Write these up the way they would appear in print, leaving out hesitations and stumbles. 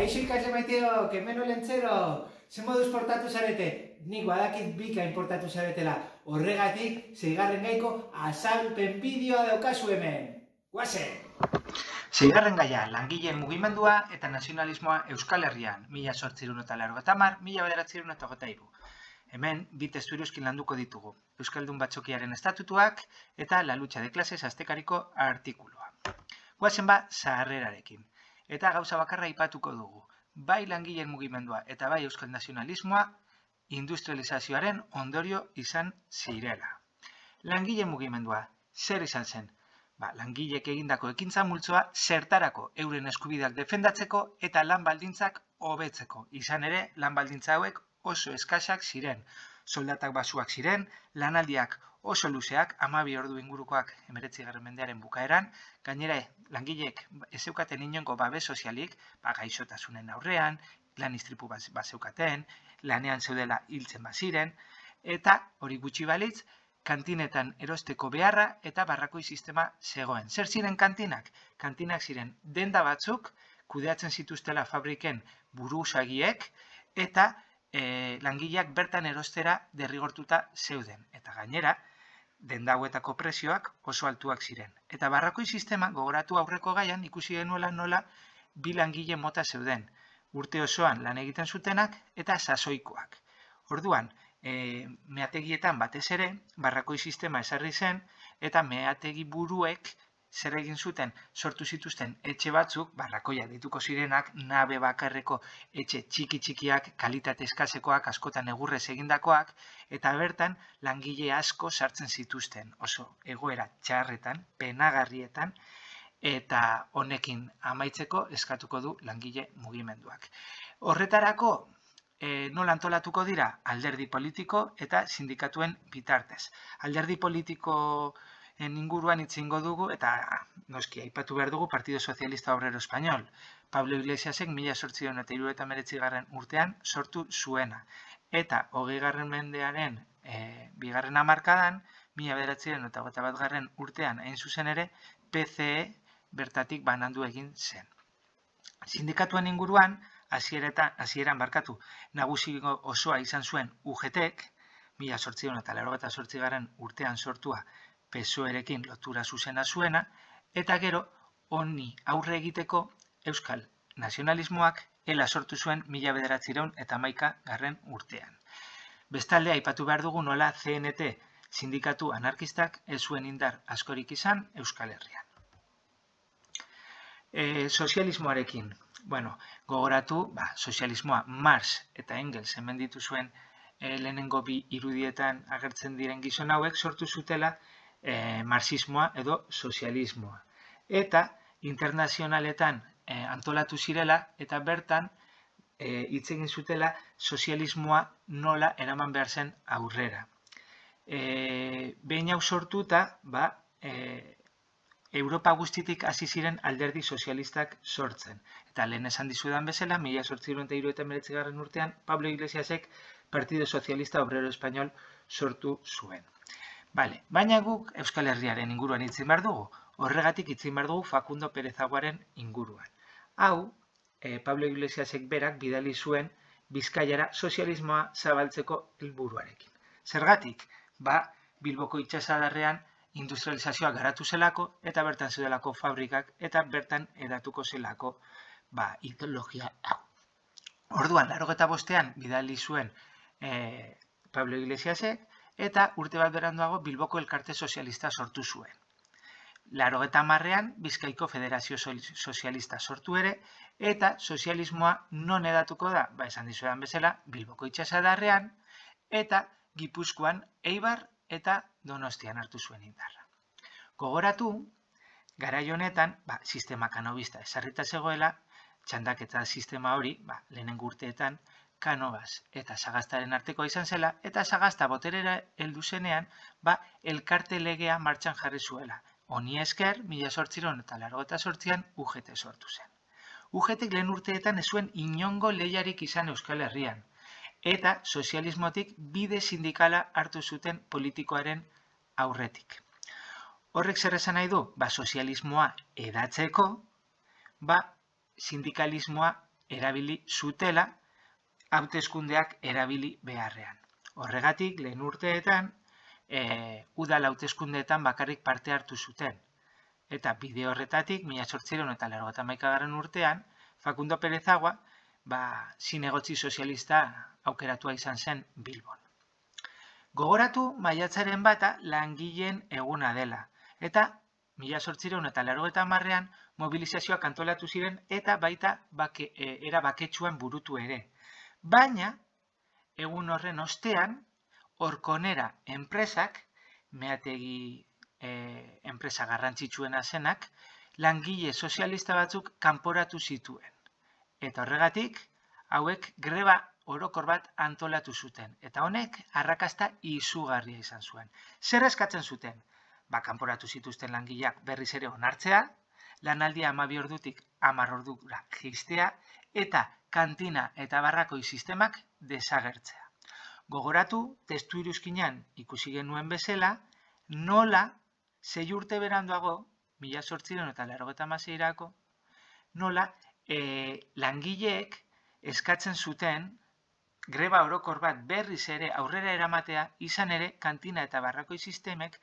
Kaixo ikasle maiteok, hemen olentzero, ze moduz portatu zarete? Nik badakit bika importatu zaretela. Horregatik, 6. gaiko azalpen bideoa daukazu hemen. Guazen! 6. gaia, langileen mugimendua eta nazionalismoa Euskal Herrian, 1880, 1923. Hemen, bi testu iruzkin landuko ditugu, Euskaldun Batzokiaren estatutuak eta La lucha de clases astekariko artikuloa. Guazen ba, zaharrerarekin. Eta gauza bakarra aipatuko dugu, bai langileen mugimendua eta bai euskal nazionalismoa industrializazioaren ondorio izan zirela. Langileen mugimendua, zer izan zen? Langileek egindako ekintza multzoa zertarako euren eskubideak defendatzeko eta lan baldintzak hobetzeko. Izan ere, lan baldintza hauek oso eskasak ziren. Soldatak basuak ziren, lanaldiak oso luzeak, 12 ordu ingurukoak 19. mendearen bukaeran, gainera langileek ez zeukaten inongo babes sozialik, gaixotasunen aurrean, lan istripu bazeukaten, lanean zeudela hiltzen baziren, eta hori gutxi balitz, kantinetan erosteko beharra eta barrakoi sistema zegoen. Zer ziren kantinak? Kantinak ziren denda batzuk, kudeatzen zituztela fabriken buruzagiek, eta langileak bertan erostera derrigortuta zeuden. Eta gainera, denda hauetako prezioak oso altuak ziren. Eta barrakoi sistema, gogoratu aurreko gaian, ikusi genuela nola bi langile mota zeuden. Urte osoan lan egiten zutenak eta sasoikoak. Orduan, meategietan batez ere, barrakoi sistema ezarri zen, eta meategi buruek zer egin zuten sortu zituzten etxe batzuk, barrakoia dituko zirenak, nabe bakarreko etxe txiki-txikiak, kalitate eskasekoak, askotan egurrez egindakoak, eta bertan langile asko sartzen zituzten, oso egoera txarretan, penagarrietan, eta honekin amaitzeko eskatuko du langile mugimenduak. Horretarako, nola antolatuko dira? Alderdi politiko eta sindikatuen bitartez. Alderdi politikoen inguruan itzingo dugu eta noski aipatu behar dugu Partido Socialista Obrero Español. Pablo Iglesiasek 1879 urtean sortu zuena. Eta 20. mendearen bigarren hamarkadan, 1921 urtean hain zuzen ere, PCE bertatik banandu egin zen. Sindikatuen inguruan, hasieran nagusi osoa izan zuen UGTek, 1888 urtean sortua PSOE-rekin lotura zuzena zuena, eta gero honi aurre egiteko euskal nazionalismoak ela sortu zuen 1911 urtean. Bestalde aipatu behar dugu nola CNT sindikatu anarkistak ez zuen indar askorik izan Euskal Herrian. Sozialismoarekin, gogoratu, sozialismoa Marx eta Engels hemen dituzuen lehenengo bi irudietan agertzen diren gizon hauek sortu zutela marxismoa edo sozialismoa. Eta internazionaletan antolatu zirela eta bertan hitz egin zutela sozialismoa nola eraman behar zen aurrera. Behin hau sortuta, Europa guztitik hasi ziren alderdi sozialistak sortzen. Eta lehen esan dizudan bezala, 1879 urtean, Pablo Iglesiasek Partido Socialista Obrero Español sortu zuen. Baina guk Euskal Herriaren inguruan hitzin behar dugu, horregatik hitzin behar dugu Facundo Pérez Aguaren inguruan. Hau, Pablo Iglesiasek berak bidali zuen Bizkaiara sozialismoa zabaltzeko helburuarekin. Zergatik? Bilboko itsasadarrean industrializazioa garatu zelako eta bertan zeudelako fabrikak eta bertan edatuko zelako ideologia hau. Orduan, 85ean bidali zuen Pablo Iglesiasek eta urte bat beranduago Bilboko Elkarte Sozialista sortu zuen. 90ean Bizkaiko Federazio Sozialista sortu ere eta sozialismoa non edatuko da? Esan dizuedan bezala Bilboko itsasadarrean eta Gipuzkoan Eibar eta Donostian hartu zuen indarra. Gogoratu, garai honetan, sistema kanobista ezarrita zegoela, txandaketa sistema hori, lehenengo urteetan, Kanobaz eta Sagastaren artekoa izan zela, eta Sagasta boterera heldu zenean, elkarte legea martxan jarri zuela. Honi esker, 1888an UGT sortu zen. UGTek lehen urteetan ez zuen inongo lehiarik izan Euskal Herrian, eta sozialismotik bide sindikala hartu zuten politikoaren aurretik. Horrek zer esan nahi du? Sozialismoa edatzeko, sindikalismoa erabili zutela, hauteskundeak erabili beharrean. Horregatik, lehen urteetan, udal hauteskundeetan bakarrik parte hartu zuten. Eta bide horretatik, 1881 urtean, Facundo Perezagua, zinegotzi sozialista aukeratua izan zen Bilbon. Gogoratu, maiatzaren bata langileen eguna dela. Eta 1880an mobilizazioak antolatu ziren eta baita era baketsuan burutu ere. Baina, egun horren ostean, Orkonera enpresak, meategi enpresa garrantzitsuena zenak, langile sozialista batzuk kanporatu zituen. Eta horregatik, hauek greba orokor bat antolatu zuten. Eta honek, arrakasta izugarria izan zuen. Zer eskatzen zuten? Kanporatu zituzten langileak berriz ere onartzea, lanaldia 12 ordutik 10 ordura jaistea, eta kantina eta barrakoi sistemak desagertzea. Gogoratu, testu iruzkinean ikusi genuen bezala, nola 6 urte beranduago, 1886erako, nola langileek eskatzen zuten greba orokor bat berriz ere aurrera eramatea, izan ere kantina eta barrakoi sistemek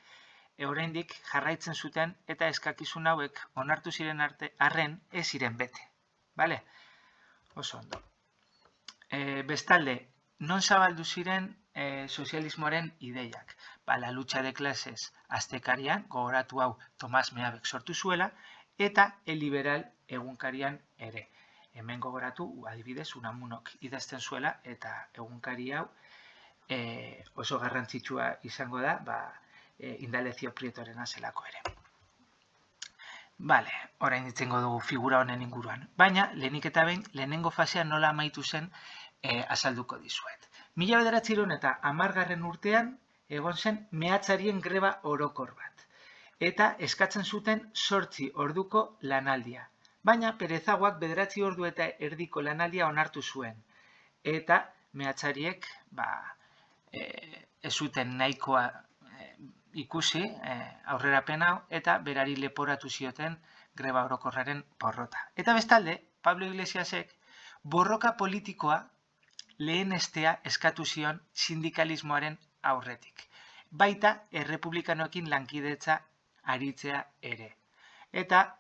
oraindik jarraitzen zuten eta eskakizun hauek onartu ziren arren ez ziren bete. Bale? Oso ondo. Bestalde, non zabaldu ziren sozialismoaren ideiak? La lucha de clases aztekarian, gogoratu hau Tomas Meabek sortu zuela, eta El Liberal egunkarian ere. Hemen gogoratu, adibidez, Unamunok idazten zuela, eta egunkari hau oso garrantzitsua izango da, Indalecio Prietorena zelako ere. Bale, orain ditzengo dugu figura honen inguruan. Baina, lehenik eta behin, lehenengo fasea nola amaitu zen azalduko dizuet. 1910 urtean, egon zen meatzarien greba orokor bat. Eta eskatzen zuten 8 orduko lanaldia. Baina, Perezaguak 9 ordu eta erdiko lanaldia onartu zuen. Eta mehatzariek ez zuten nahikoa ikusi aurrerapen hau eta berari leporatu zioten greba orokorraren porrota. Eta bestalde, Pablo Iglesiasek borroka politikoa lehenestea eskatu zion sindikalismoaren aurretik. Baita, errepublikanoekin lankidetza aritzea ere. Eta,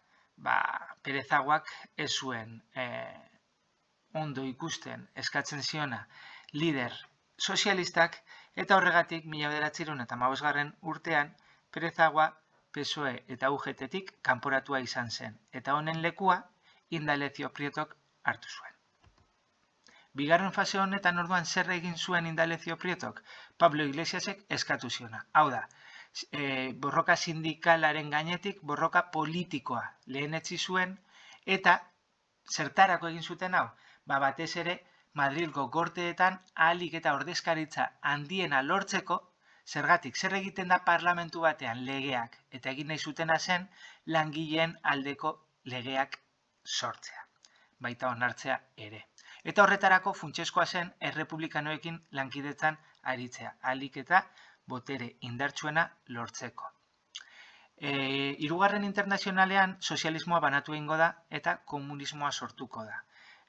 Perezaguak ez zuen ondo ikusten eskatzen ziona lider sozialistak, eta horregatik 1915 urtean Perezagua PSOE eta UGT-tik kanporatua izan zen, eta honen lekua Indalecio Prietok hartu zuen. Bigarren fase honetan orduan zer egin zuen Indalecio Prietok? Pablo Iglesiasek eskatu ziona. Hau da, borroka sindikalaren gainetik borroka politikoa lehenetsi zuen, eta zertarako egin zuten hau? Batez ere, Madrilgo gorteetan ahalik eta ordezkaritza handiena lortzeko, zergatik, zer egiten da parlamentu batean legeak, eta egin nahi zutena zen langileen aldeko legeak sortzea, baita onartzea ere. Eta horretarako funtsezkoa zen errepublikanoekin lankidetzan aritzea, ahalik eta botere indartsuena lortzeko. Hirugarren internazionalean sozialismoa banatu egingo da eta komunismoa sortuko da.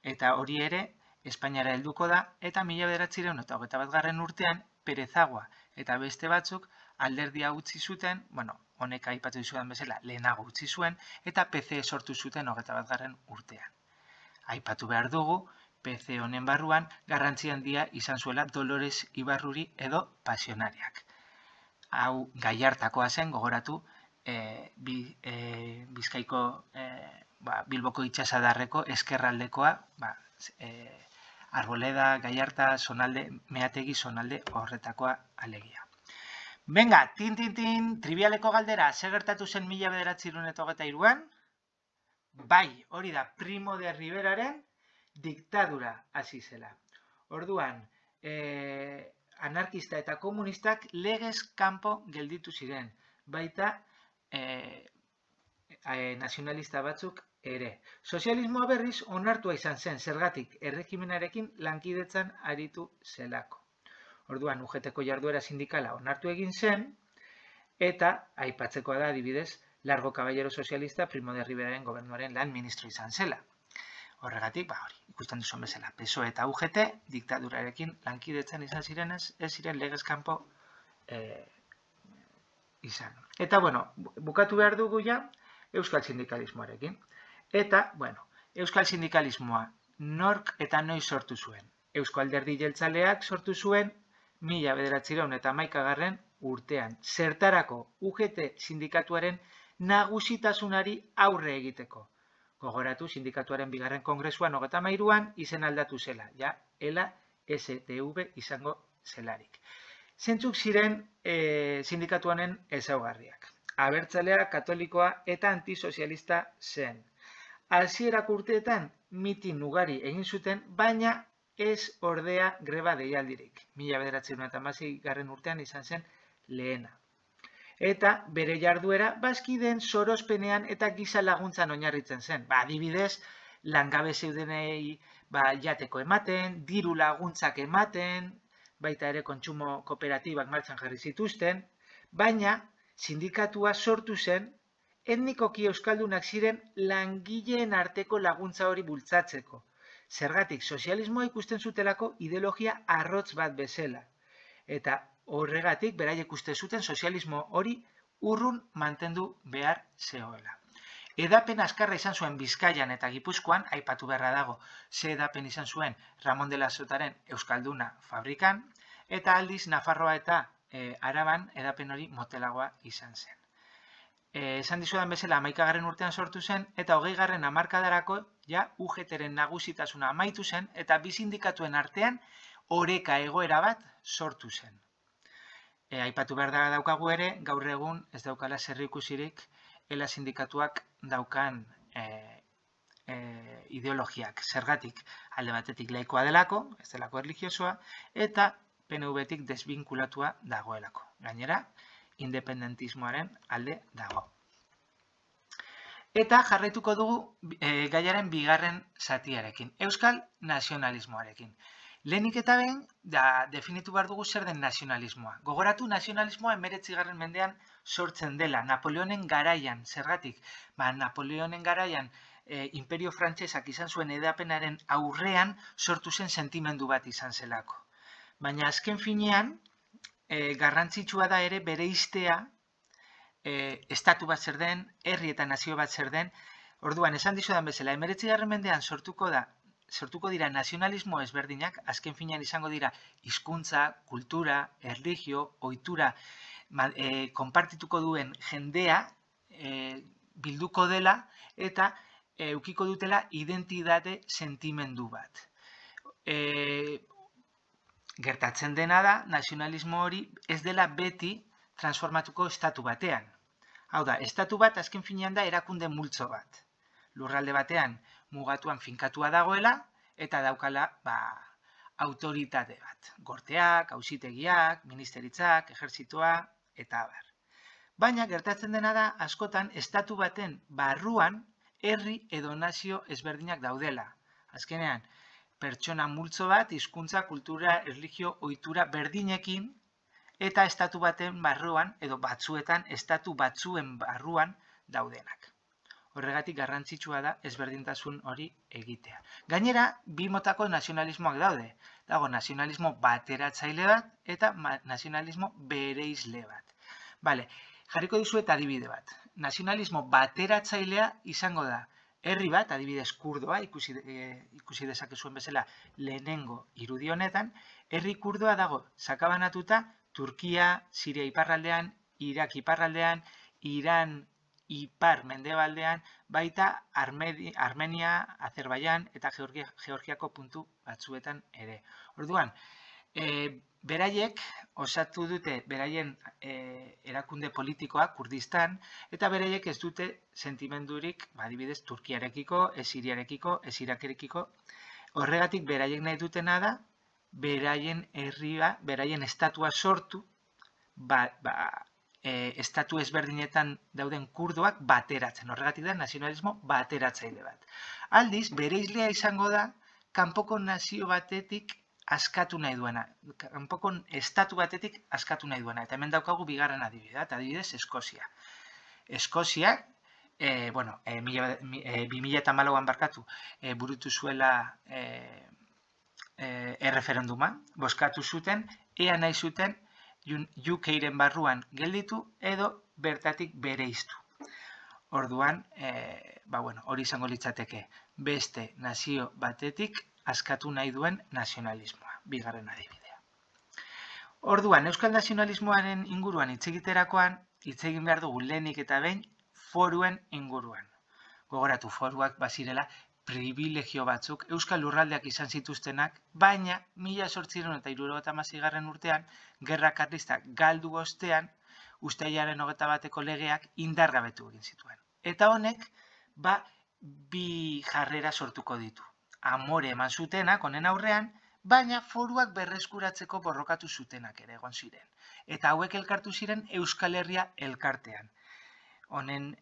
Eta hori ere Espainiara helduko da, eta 1921 urtean Perezagua eta beste batzuk alderdia utzi zuten, honek aipatu dizudan bezala lehenago utzi zuen, eta PC sortu zuten 21 urtean. Aipatu behar dugu, PC honen barruan garrantzi handia izan zuela Dolores Ibarruri edo Pasionariak. Hau Gallartakoa zen, gogoratu, Bizkaiko Bilboko itxasadarreko eskerraldekoa, Arboleda, Gallarta, Meategi, Zonalde horretakoa alegia. Venga, tin, trivialeko galdera, zer gertatu zen 1923an? Bai, hori da, Primo de Riveraren diktadura hasi zela. Orduan, anarkista eta komunistak legez kanpo gelditu ziren, baita nazionalista batzuk ere. Sozialismoa berriz onartua izan zen, zergatik erregimenarekin lankidetzan aritu zelako. Orduan, UGT-ko jarduera sindikala onartu egin zen, eta aipatzekoa da adibidez, Largo Caballero Sozialista Primo de Riveraren gobernuaren lan ministro izan zela. Horregatik, hori, ikusten duzuen bezala, PSOE eta UGT diktadurarekin lankidetzen izan zirenez, ez ziren legez kanpo izan. Eta, bueno, bukatu behar dugu ja euskal sindikalismoarekin. Eta, bueno, euskal sindikalismoa nork eta noiz sortu zuen. Eusko Alderdi Jeltzaleak sortu zuen 1911 urtean. Zertarako UGT sindikatuaren nagusitasunari aurre egiteko. Gogoratu sindikatuaren bigarren kongresuan 33an izen aldatu zela, ja, ELA STV izango zelarik. Zentzuk ziren sindikatuanen ezaugarriak. Abertzalea, katolikoa eta antisozialista zen. Hasierak urteetan mitin ugari egin zuten, baina ez ordea greba deialdirik. 1916 urtean izan zen lehena. Eta bere jarduera bazkideen sorospenean eta giza laguntzan oinarritzen zen. Adibidez, langabe zeudenei jateko ematen, diru laguntzak ematen, baita ere kontsumo kooperatibak martxan jarri zituzten, baina sindikatua sortu zen etnikoki euskaldunak ziren langileen arteko laguntza hori bultzatzeko. Zergatik, sozialismoa ikusten zutelako ideologia arrotz bat bezala. Eta horregatik, beraiek uste zuten sozialismo hori urrun mantendu behar zegoela. Edapen azkarra izan zuen Bizkaian eta Gipuzkoan, aipatu beharra dago, ze edapen izan zuen Ramon de la Sotaren Euskalduna fabrikan, eta aldiz Nafarroa eta Araban edapen hori motelagoa izan zen. Esan dizudan bezala 11. urtean sortu zen, eta 20. hamarkadarako ja UGT-ren nagusitasuna amaitu zen, eta bi sindikatuen artean oreka egoera bat sortu zen. Aipatu behar da daukagu ere, gaur egun ez daukala zerrikusirik ELA sindikatuak daukan ideologiak. Zergatik alde batetik laikoa delako, ez delako erlijiosoa, eta PNV-tik desbinkulatua dagoelako. Gainera, independentismoaren alde dago. Eta jarraituko dugu gaiaren bigarren zatiarekin, euskal nazionalismoarekin. Lehenik eta behin, definitu behar dugu zer den nazionalismoa. Gogoratu nazionalismoa 19. mendean sortzen dela, Napoleonen garaian, zergatik? Napoleonen garaian Imperio Frantsesak izan zuen edapenaren aurrean sortu zen sentimendu bat izan zelako. Baina azken finean, garrantzitsua da ere bereiztea estatu bat zer den, herri eta nazio bat zer den. Orduan, esan dizudan bezala, 19. mendean sortuko dira nazionalismo ezberdinak, azken finean izango dira hizkuntza, kultura, erlijio, ohitura konpartituko duen jendea bilduko dela eta eukiko dutela identitate sentimendu bat. Gertatzen dena da, nazionalismo hori ez dela beti transformatuko estatu batean. Hau da, estatu bat azken finean da erakunde multzo bat. Lurralde batean mugatuan finkatua dagoela eta daukala autoritate bat. Gorteak, auzitegiak, ministeritzak, ejertzitoa eta abar. Baina gertatzen dena da askotan estatu baten barruan herri edo nazio ezberdinak daudela. Azkenean, pertsona multzo bat, hizkuntza, kultura, erlijio, ohitura berdinekin eta estatu baten barruan edo batzuetan estatu batzuen barruan daudenak. Horregatik garrantzitsua da ezberdintasun hori egitea. Gainera, bi motako nazionalismoak daude. Dago nazionalismo bateratzaile bat eta nazionalismo bereizle bat. Bale, jarriko dizuet adibide bat. Nazionalismo bateratzailea izango da herri bat, adibidez kurdoa, ikusi dezakezuen bezala lehenengo irudi honetan, herri kurdoa dago sakabanatuta Turkia, Siria iparraldean, Irak iparraldean, Iran ipar mendebaldean, baita Armenia, Azerbaijan eta Georgiako puntu batzuetan ere. Orduan, beraiek osatu dute beraien erakunde politikoa Kurdistan, eta beraiek ez dute sentimendurik, adibidez, Turkiarekiko, ez Siriarekiko, ez Irakerekiko. Horregatik beraiek nahi dutena da, beraien herria, beraien estatua sortu, estatu ezberdinetan dauden kurdoak bateratzen. Horregatik da nazionalismo bateratzaile bat. Aldiz, bereizlea izango da, kanpoko nazio batetik askatu nahi duena. Kanpoko estatu batetik askatu nahi duena. Eta hemen daukagu bigarren adibidea, eta adibidez Eskozia. Eskozia bueno, 2014an barkatu, burutu zuela erreferenduma, bozkatu zuten, ea nahi zuten UK-ren barruan gelditu edo bertatik bereiztu. Orduan, hori izango litzateke beste nazio batetik askatu nahi duen nazionalismoa, bigarren adibidea. Orduan, euskal nazionalismoaren inguruan hitz egiterakoan, hitz egin behar dugu lehenik eta behin foruen inguruan. Gogoratu, foruak bazirela privilegio batzuk euskal lurraldeak izan zituztenak, baina 1876 urtean, gerra karlistak galdu ostean, uztailaren 21eko legeak indargabetu egin zituen. Eta honek, bi jarrera sortuko ditu. Amore eman zutenak honen aurrean, baina foruak berreskuratzeko borrokatu zutenak ere egon ziren. Eta hauek elkartu ziren Euskal Herria elkartean. Honen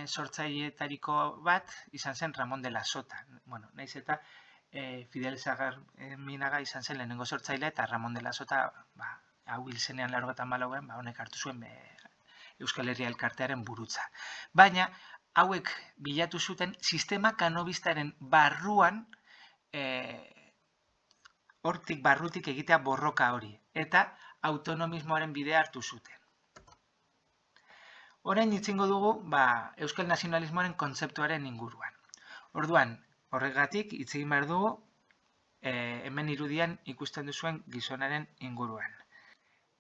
sortzaileetariko bat izan zen Ramon de la Sota. Bueno, naiz eta Fidel Zagarminaga izan zen lehenengo sortzailea eta Ramon de la Sota hau hil zenean 84an honek hartu zuen Euskal Herria elkartearen burutza. Baina hauek bilatu zuten sistema kanobistaren barruan hortik barrutik egitea borroka hori eta autonomismoaren bidea hartu zuten. Orain hitzingo dugu euskal nazionalismoaren kontzeptuaren inguruan. Orduan, horregatik hitz egin behar dugu hemen irudian ikusten duzuen gizonaren inguruan.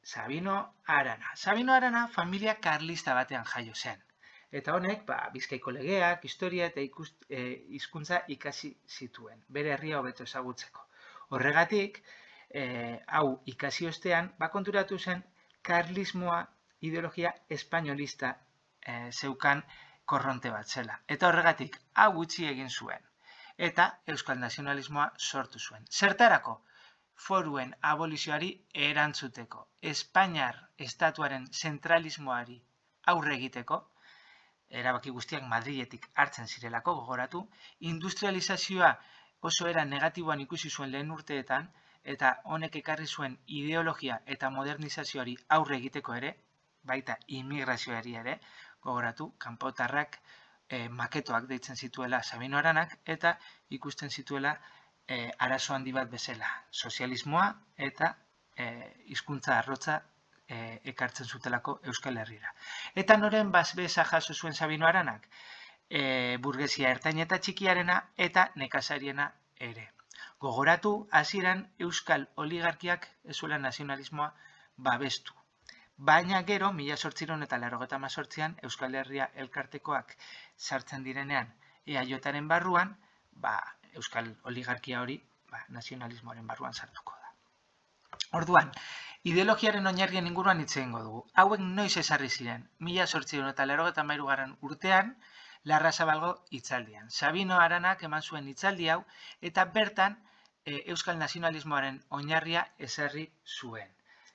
Sabino Arana. Sabino Arana familia karlista batean jaio zen. Eta honek, Bizkaiko legeak, historia eta hizkuntza ikasi zituen, bere herria hobeto ezagutzeko. Horregatik, hau ikasi ostean, konturatu zen karlismoa ideologia espainolista zeukan korronte bat zela. Eta horregatik, hau gutxi egin zuen. Eta euskal nazionalismoa sortu zuen. Zertarako? Foruen abolizioari erantzuteko. Espainiar estatuaren zentralismoari aurre egiteko, erabaki guztiak Madriletik hartzen zirelako, gogoratu, industrializazioa oso era negatiboan ikusi zuen lehen urteetan, eta honek ekarri zuen ideologia eta modernizazioari aurre egiteko ere, baita immigrazioari ere, gogoratu, kanpotarrak maketoak deitzen zituela Sabino Aranak, eta ikusten zituela arazo handi bat bezala, sozialismoa eta hizkuntza arrotza ekartzen zutelako Euskal Herrira. Eta noren bazbeza jaso zuen Sabino Aranak? Burgesia ertain eta txikiarena eta nekazariena ere. Gogoratu, hasieran Euskal oligarkiak ez zuela nazionalismoa babestu. Baina gero, 1888an Euskal Herria elkartekoak sartzen direnean EAJaren barruan, Euskal oligarkia hori nazionalismoaren barruan sartuko da. Orduan, ideologiaren oinarrien inguruan hitz egingo dugu. Hauek noiz ezarri ziren, 1883 urtean, Larrazabalgo hitzaldian. Sabino Aranak eman zuen hitzaldi hau, eta bertan Euskal nazionalismoaren oinarria ezarri zuen.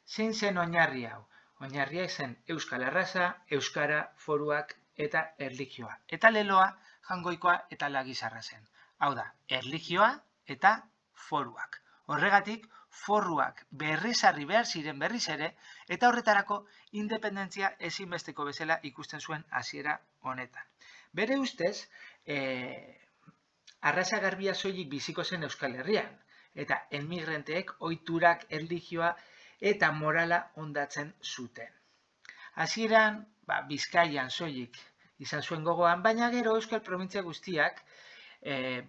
Zein zen oinarri hau? Oinarria zen Euskal Arraza, Euskara, foruak eta erlijioa. Eta leloa, jangoikoa eta lagizarra zen. Hau da, erlijioa eta foruak. Horregatik, foruak berrizarri behar ziren berriz ere, eta horretarako independentzia ezinbesteko bezala ikusten zuen hasiera honetan. Bere ustez, arraza garbia soilik biziko zen Euskal Herrian, eta emigranteek ohiturak, erlijioa eta morala hondatzen zuten. Hasieran, Bizkaian soilik izan zuen gogoan, baina gero Euskal Probintzia guztiak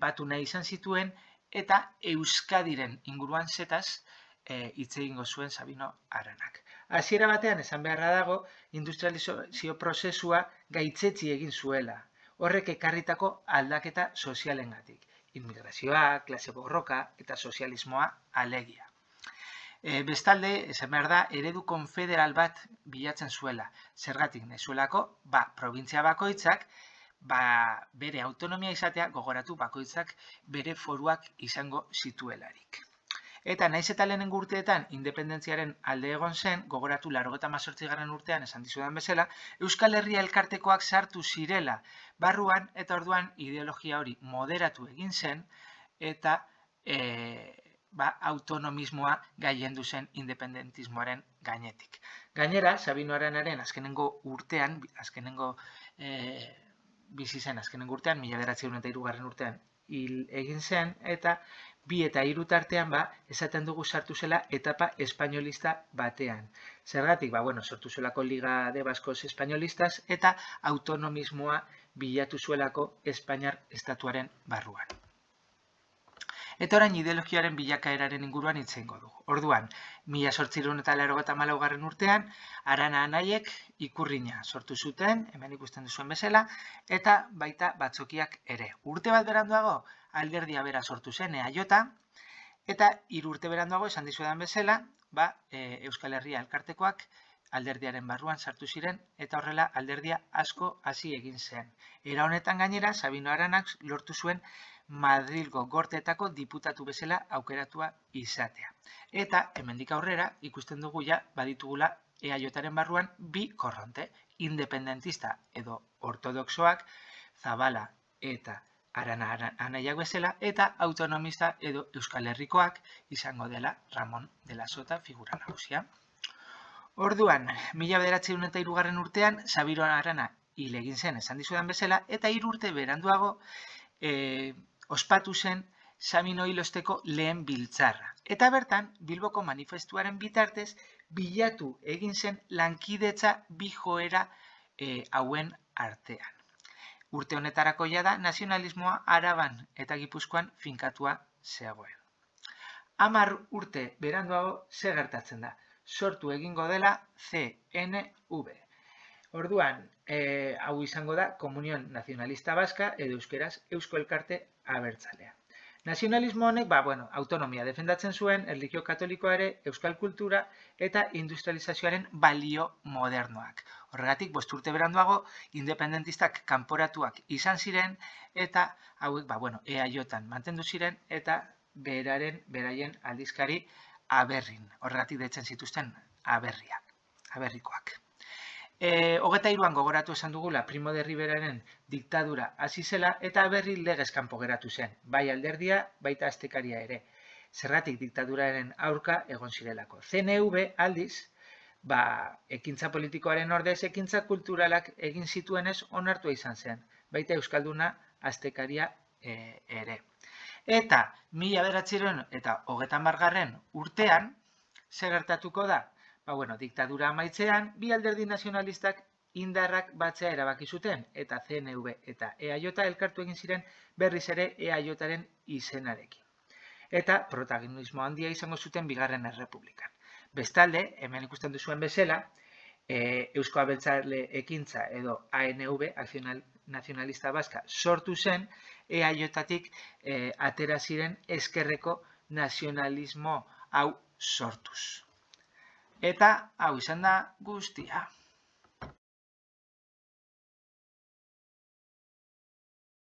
batu nahi izan zituen, eta Euskadiren inguruan zetaz hitz egingo zuen Sabino Aranak. Hasiera batean, esan beharra dago, industrializazio prozesua gaitzetsi egin zuela. Horrek ekarritako aldaketa sozialengatik. Immigrazioa, klase borroka eta sozialismoa alegia. Bestalde, esan behar da, eredu konfederal bat bilatzen zuela. Zergatik nezuelako, probintzia bakoitzak, bere autonomia izatea, gogoratu bakoitzak bere foruak izango zituelarik. Eta naiz eta lehenengo urteetan independentziaren alde egon zen, gogoratu 1988 urtean esan dizudan bezala, Euskal Herria elkartekoak sartu zirela barruan, eta orduan ideologia hori moderatu egin zen, eta autonomismoa gailendu zen independentismoaren gainetik. Gainera, Sabino Aranaren azkenengo urtean, azkenengo bizi zen azkenen urtean, 1903 urtean hil egin zen, eta 2 eta 3 tartean esaten dugu sartu zela etapa espainolista batean. Zergatik, sortu zuelako Liga de Baskos Espainolistas eta autonomismoa bilatu zuelako Espainiar estatuaren barruan. Eta orain ideologiaren bilakaeraren inguruan hitz egingo dugu. Orduan, 1884 urtean, Arana anaiek ikurrina sortu zuten, hemen ikusten duzuen bezala, eta baita batzokiak ere. Urte bat beranduago, alderdia bera sortu zen, EAJ, eta 3 urte beranduago, esan dizuedan bezala, Euskal Herria elkartekoak alderdiaren barruan sartu ziren, eta horrela alderdia asko hasi egin zen. Era honetan gainera, Sabino Aranak lortu zuen Madrilgo gorteetako diputatu bezala aukeratua izatea. Eta, hemendik aurrera, ikusten dugu baditugula EAJaren barruan 2 korronte, independentista edo ortodoxoak, Zabala eta Arana anaiak bezala, eta autonomista edo Euskal Herrikoak izango dela Ramon de la Sota figura nagusia. Orduan, 1903 urtean, Sabino Arana hil egin zen esan dizudan bezala, eta 3 urte beranduago ospatu zen Sabino hilosteko lehen biltzarra. Eta bertan, Bilboko manifestuaren bitartez, bilatu egin zen lankidetza 2 joera hauen artean. Urte honetarako da nazionalismoa Araban eta Gipuzkoan finkatua zegoen. 10 urte beranduago zer gertatzen da? Sortu egingo dela CNV. Orduan, hau izango da Komunión Nacionalista Vasca edo euskeraz Eusko Elkarte Abertzalea. Nazionalismo honek, autonomia defendatzen zuen, erlijio katolikoa ere, euskal kultura eta industrializazioaren balio modernoak. Horregatik, 5 urte beranduago, independentistak kanporatuak izan ziren, eta hauek, EAJan mantendu ziren, eta beraien aldizkari Aberrin. Horregatik deitzen zituzten Aberrikoak. 23an gogoratu esan dugula Primo de Riveraren diktadura hasi zela eta Aberri legez kanpo geratu zen, bai alderdia, baita astekaria ere. Zergatik diktaduraren aurka egon zirelako. CNV aldiz, ekintza politikoaren ordez, ekintza kulturalak egin zituenez onartua izan zen, baita euskalduna astekaria ere. Eta 1930 urtean, zer gertatuko da? Diktadura amaitzean, 2 alderdi nazionalistak indarrak batzea erabaki zuten, eta CNV eta EAJ elkartu egin ziren berriz ere EAJaren izenarekin. Eta protagonismo handia izango zuten 2. Errepublikan. Bestalde, hemen ikusten duzuen bezala, Eusko Abertzale Ekintza edo ANV, Acción Nacionalista Vasca, sortu zen EAJatik atera ziren ezkerreko nazionalismo hau sortuz. Eta hau izan da guztia.